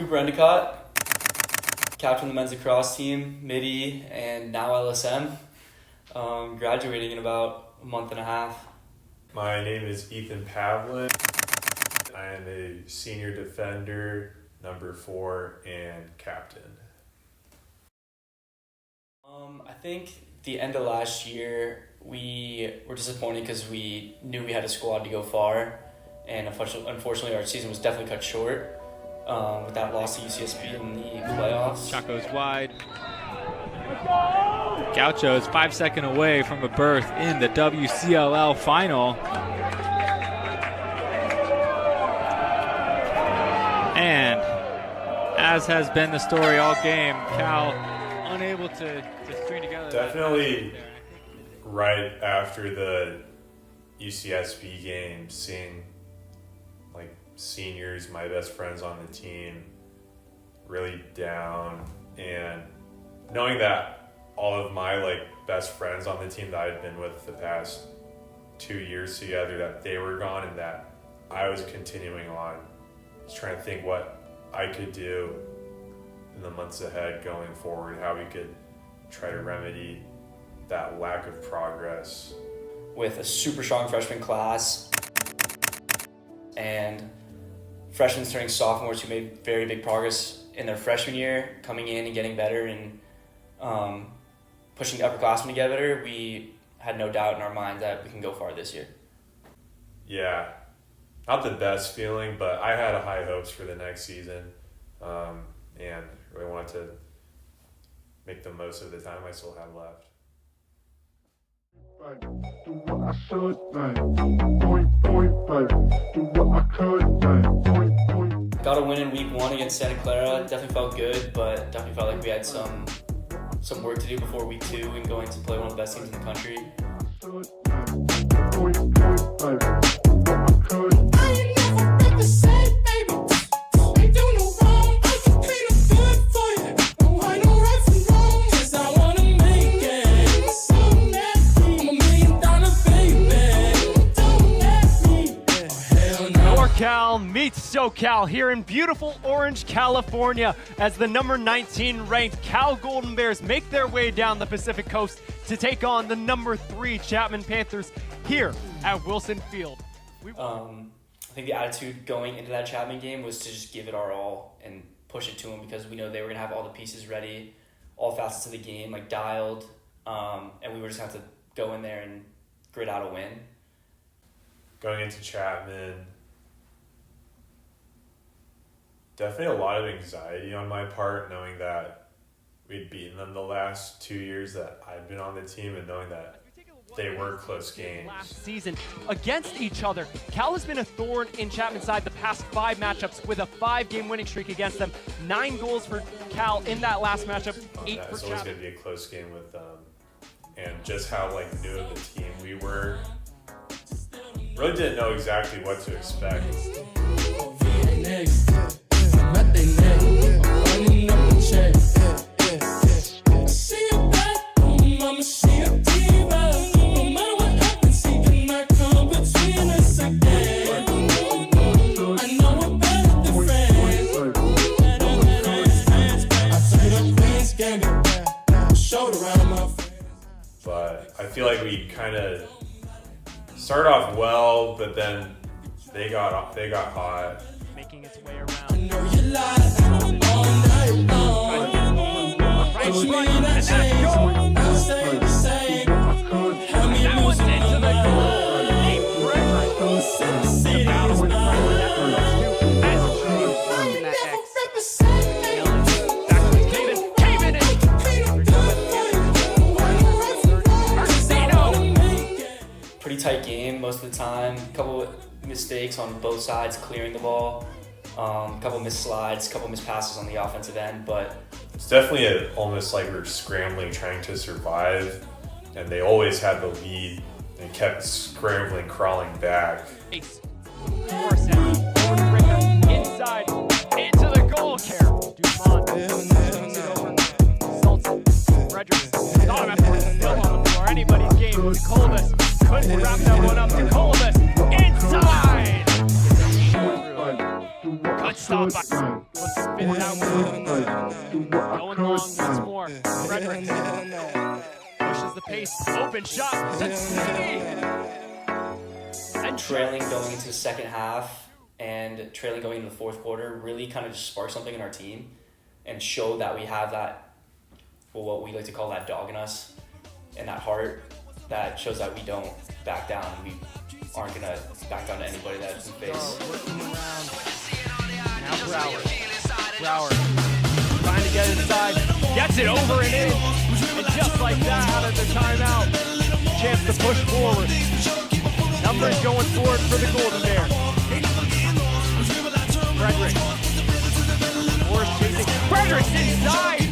Cooper Endicott, captain of the men's lacrosse team, MIDI, and now LSM. Graduating in about a month and a half. My name is Ethan Pavlin. I am a senior defender, number 4, and captain. I think the end of last year, we were disappointed because we knew we had a squad to go far, and unfortunately our season was definitely cut short with that loss to UCSB in the playoffs. Shot goes wide. Gauchos 5 seconds away from a berth in the WCLL final. And as has been the story all game, Cal unable to string together. Definitely right after the UCSB game, seeing like seniors, my best friends on the team, really down, and knowing that all of my best friends on the team that I'd been with the past 2 years together, that they were gone and that I was continuing on, just trying to think what I could do in the months ahead going forward, how we could try to remedy that lack of progress. With a super strong freshman class and freshmen turning sophomores who made very big progress in their freshman year, coming in and getting better and pushing the upperclassmen together, we had no doubt in our mind that we can go far this year. Yeah, not the best feeling, but I had high hopes for the next season, and really wanted to make the most of the time I still had left. Got a win in week 1 against Santa Clara. Definitely felt good, but definitely felt like we had some work to do before week 2 and going to play one of the best teams in the country. Cal meets SoCal here in beautiful Orange, California, as the number 19 ranked Cal Golden Bears make their way down the Pacific Coast to take on the number 3 Chapman Panthers here at Wilson Field. I think the attitude going into that Chapman game was to just give it our all and push it to them, because we know they were going to have all the pieces ready, all facets of the game dialed, and we were just going to have to go in there and grit out a win. Going into Chapman, definitely a lot of anxiety on my part, knowing that we'd beaten them the last 2 years that I'd been on the team, and knowing that they were close games. Last season against each other, Cal has been a thorn in Chapman's side the past 5 matchups with a 5-game winning streak against them. 9 goals for Cal in that last matchup, 8 for Chapman. It's always going to be a close game with them, and just how new of the team we were. Really didn't know exactly what to expect. But I feel like we kind of started off well, but then they got hot. Making its way around. Pretty tight game most of the time. A couple of mistakes on both sides clearing the ball. A couple missed slides, a couple missed passes on the offensive end, but it's definitely almost like we're scrambling, trying to survive, and they always had the lead and kept scrambling, crawling back. Ace. Inside, into the goal care. Dupont. Sultan. Frederick. Thought about still on the floor. Anybody's game. DeColvis couldn't wrap that one up. DeColvis inside. Good stop by. Looks to fit it out. Going long once more. Frederick pushes the pace. Open shot. And trailing going into the second half and trailing going into the fourth quarter really kind of just sparked something in our team and showed that we have that, well, what we like to call that dog in us and that heart that shows that we don't back down. We aren't going to back down to anybody that's in face. Now Brower trying to get inside, gets it over and in, and just like that, out of the timeout, chance to push forward. Numbers going forward for the Golden Bear. Frederick. Morris chasing. Frederick's inside!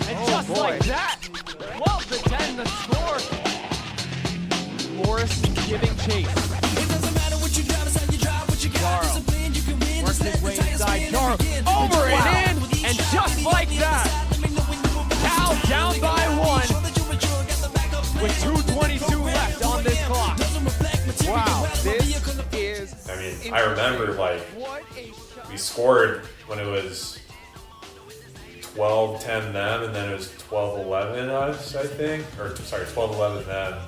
And just like that, 12-10 the score. Morris giving chase. Jaro works his way inside. Jaro over and in, and just like that, Cal down by 1 with 2:22 left on this clock. Wow, this is. I mean, I remember like we scored when it was 12-10 them, and then it was 12-11 us, I think, or sorry, 12-11 them,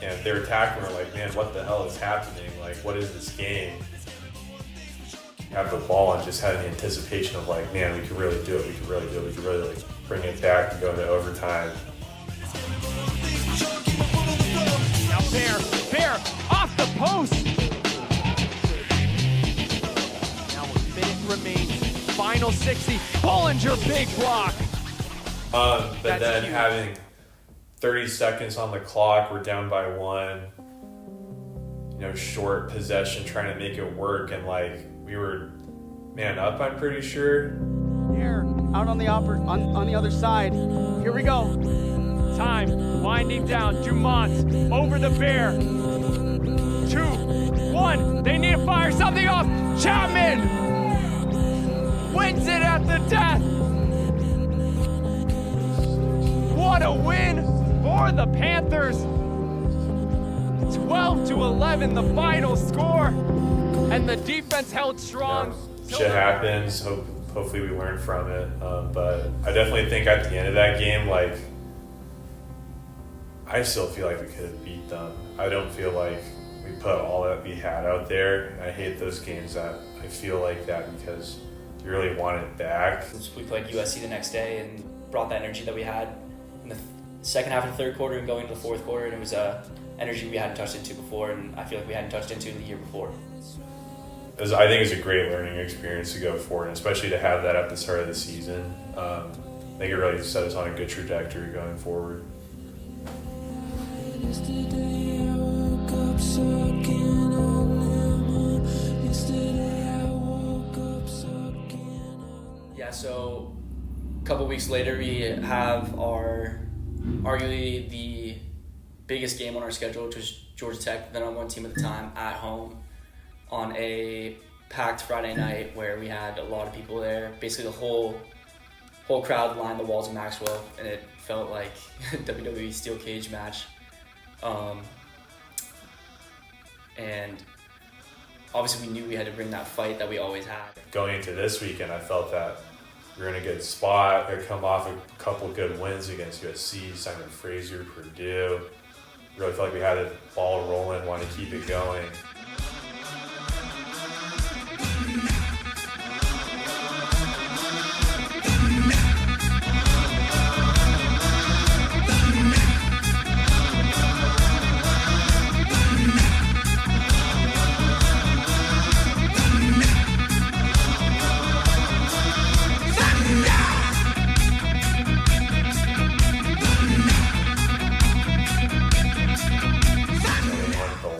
and they were attacking. We're like, man, what the hell is happening? Like, what is this game? Have the ball and just had an anticipation of like, man, we could really do it. We could really do it. We could really like bring it back and go into overtime. Now Bear off the post. Now a minute remains. Final 60. Bollinger big block. But That's then huge. having 30 seconds on the clock, we're down by 1. You know, short possession, trying to make it work, and like we were man up. I'm pretty sure. Here, out on the on the other side. Here we go. Time winding down. Dumont over the Bear. 2, 1. They need to fire something off. Chapman wins it at the death. What a win for the Panthers. 12-11 the final score, and the defense held strong. Shit happens. Hopefully we learn from it. But I definitely think at the end of that game, like, I still feel like we could have beat them. I don't feel like we put all that we had out there. I hate those games that I feel like that because you really want it back. We played USC the next day and brought that energy that we had in the second half of the third quarter and going into the fourth quarter, and it was energy we hadn't touched into before, and I feel like we hadn't touched into the year before. I think it's a great learning experience to go forward, and especially to have that at the start of the season. I think it really set us on a good trajectory going forward. Yeah, so a couple weeks later we have our arguably the biggest game on our schedule, which was Georgia Tech, the number 1 team at the time, at home on a packed Friday night where we had a lot of people there. Basically the whole crowd lined the walls of Maxwell, and it felt like a WWE steel cage match. And obviously we knew we had to bring that fight that we always had. Going into this weekend, I felt that we were in a good spot. We come off a couple good wins against USC, Simon Fraser, Purdue. Really felt like we had the ball rolling, wanted to keep it going.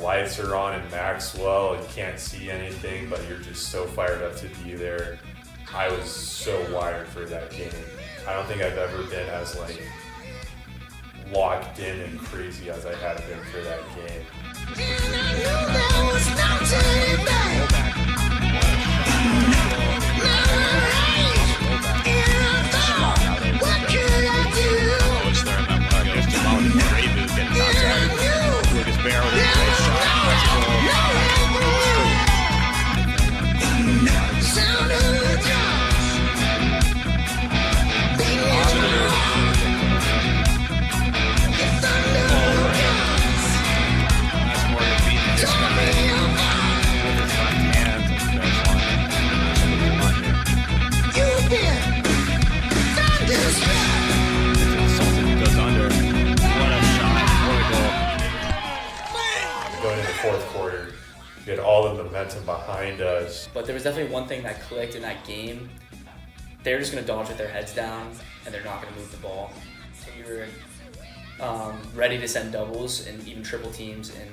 Lights are on in Maxwell, you can't see anything, but you're just so fired up to be there. I was so wired for that game. I don't think I've ever been as like locked in and crazy as I had been for that game. And I knew there was no turning back. What could I do? momentum behind us. But there was definitely one thing that clicked in that game. They're just going to dodge with their heads down, and they're not going to move the ball. So we were ready to send doubles and even triple teams and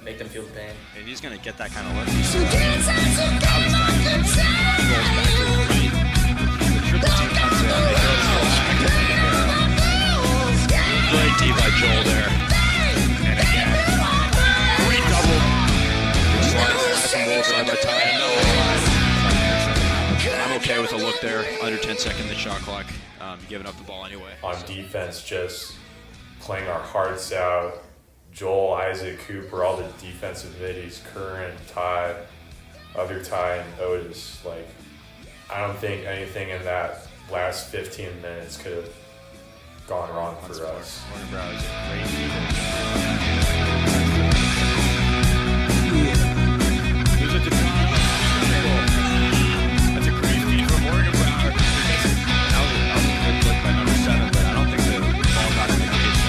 make them feel the pain. And he's going to get that kind of look. So get inside, so get my control. The triple team comes in. They go to the back. Great D by Joel there. And again, great double. Good slide from Wolves by Ty. I'm okay with a look there. Under 10 seconds, the shot clock. Giving up the ball anyway. On defense, just playing our hearts out. Joel, Isaac, Cooper, all the defensive middies, Curran, Ty, other Ty, and Otis. Like, I don't think anything in that last 15 minutes could have gone wrong for us. Morgan Brown is a great leader. There's a denial. That's a great feed from Morgan Brown. That was a good look by number 7, but I don't think the ball got in the cage.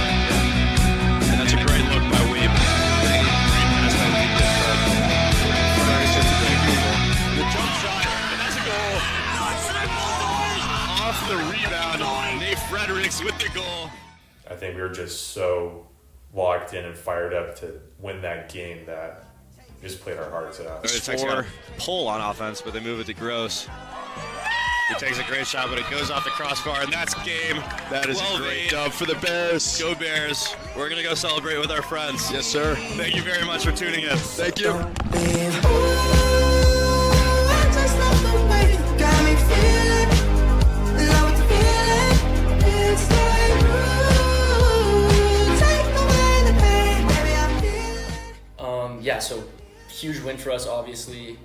And that's a great look by Weeb. Great pass by Weeb to Curran. It's just a great goal. The jump shot, and that's a goal. Off the rebound, Nate Fredericks with the goal. I think we were just so locked in and fired up to win that game that we just played our hearts out. It's for pull on offense, but they move it to Gross. He takes a great shot, but it goes off the crossbar, and that's game. That is a great dub for the Bears. Go Bears. We're going to go celebrate with our friends. Yes, sir. Thank you very much for tuning in. Thank you. Yeah, so huge win for us, obviously.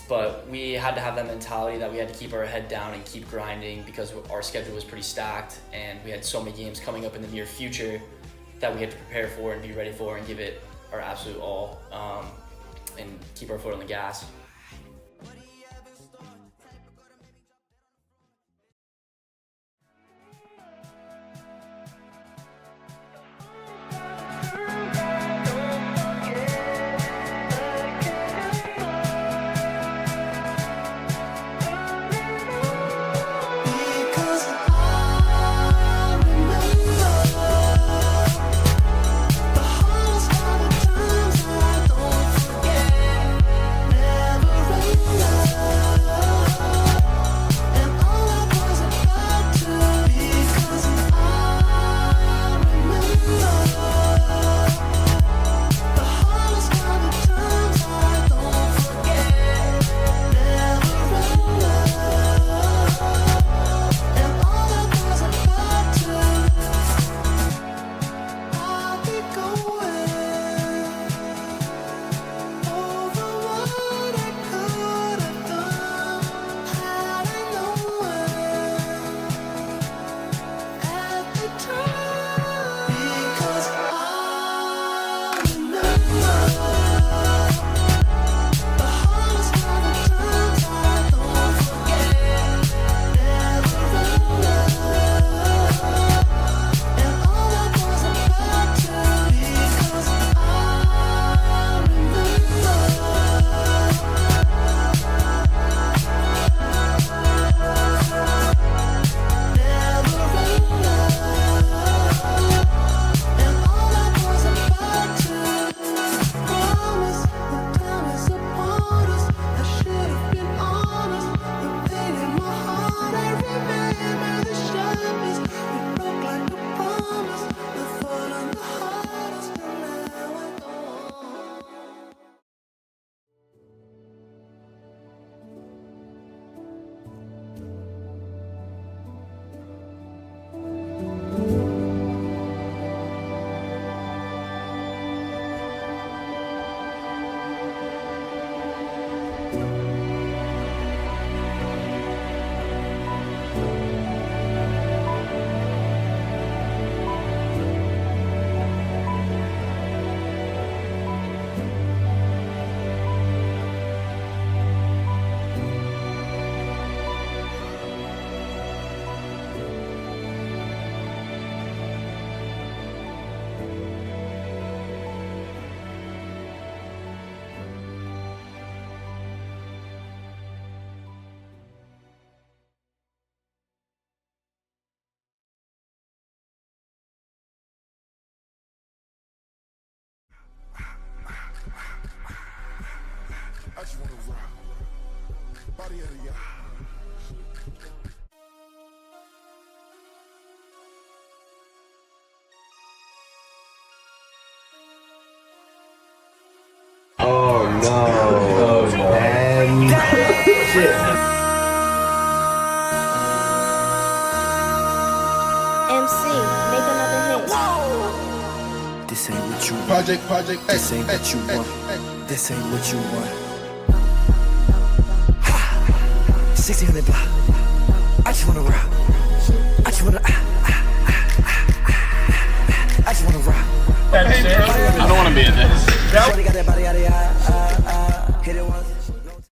But we had to have that mentality that we had to keep our head down and keep grinding because our schedule was pretty stacked and we had so many games coming up in the near future that we had to prepare for and be ready for and give it our absolute all and keep our foot on the gas. Never no, man. Shit. MC, make another hit. This ain't what you want. Project. This ain't what you want. This ain't what you want. 1600 block. I just wanna rock. I just wanna. I just wanna rock. I don't want to be in this. Shorty got that body out of your eye.